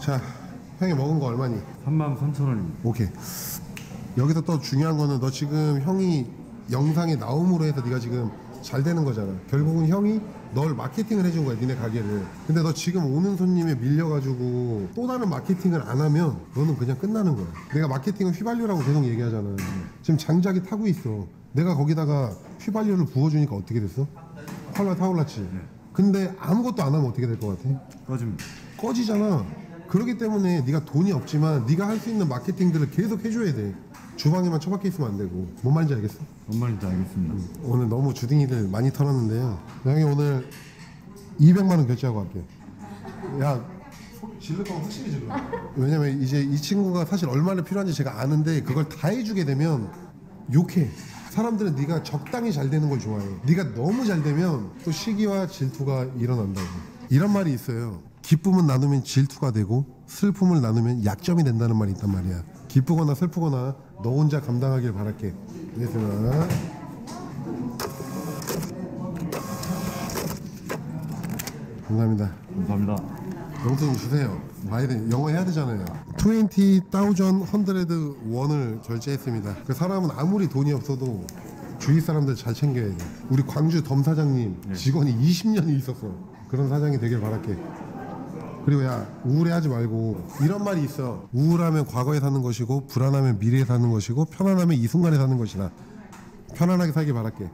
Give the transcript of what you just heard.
자, 형이 먹은 거 얼마니? 33,000원입니다. 오케이. 여기서 또 중요한 거는 너 지금 형이 영상에 나옴으로 해서 네가 지금 잘 되는 거잖아. 결국은 형이 널 마케팅을 해준 거야, 니네 가게를. 근데 너 지금 오는 손님에 밀려가지고 또 다른 마케팅을 안 하면 너는 그냥 끝나는 거야. 내가 마케팅은 휘발유라고 계속 얘기하잖아. 지금 장작이 타고 있어. 내가 거기다가 휘발유를 부어주니까 어떻게 됐어? 펄펄 타올랐지. 근데 아무것도 안 하면 어떻게 될 것 같아? 꺼집니다. 꺼지잖아. 그렇기 때문에 네가 돈이 없지만 네가 할 수 있는 마케팅들을 계속 해줘야 돼. 주방에만 처박혀 있으면 안 되고. 뭔 말인지 알겠어? 뭔 말인지 알겠습니다. 오늘 너무 주둥이들 많이 털었는데요. 형이 오늘 200만 원 결제하고 갈게. 야, 질를 거면 확실히 질러. 왜냐면 이제 이 친구가 사실 얼마나 필요한지 제가 아는데 그걸 다 해주게 되면 욕해. 사람들은 네가 적당히 잘 되는 걸 좋아해. 네가 너무 잘 되면 또 시기와 질투가 일어난다고. 이런 말이 있어요. 기쁨은 나누면 질투가 되고 슬픔을 나누면 약점이 된다는 말이 있단 말이야. 기쁘거나 슬프거나 너 혼자 감당하길 바랄게. 알겠습니다. 감사합니다. 감사합니다. 영수증 주세요. 바이든 영어 해야 되잖아요. 20,100원을 결제했습니다. 그 사람은 아무리 돈이 없어도 주위 사람들 잘 챙겨야 돼. 우리 광주 덤 사장님 직원이 20년이 있었어. 그런 사장이 되길 바랄게. 그리고 야, 우울해하지 말고 이런 말이 있어. 우울하면 과거에 사는 것이고 불안하면 미래에 사는 것이고 편안하면 이 순간에 사는 것이다. 편안하게 살길 바랄게.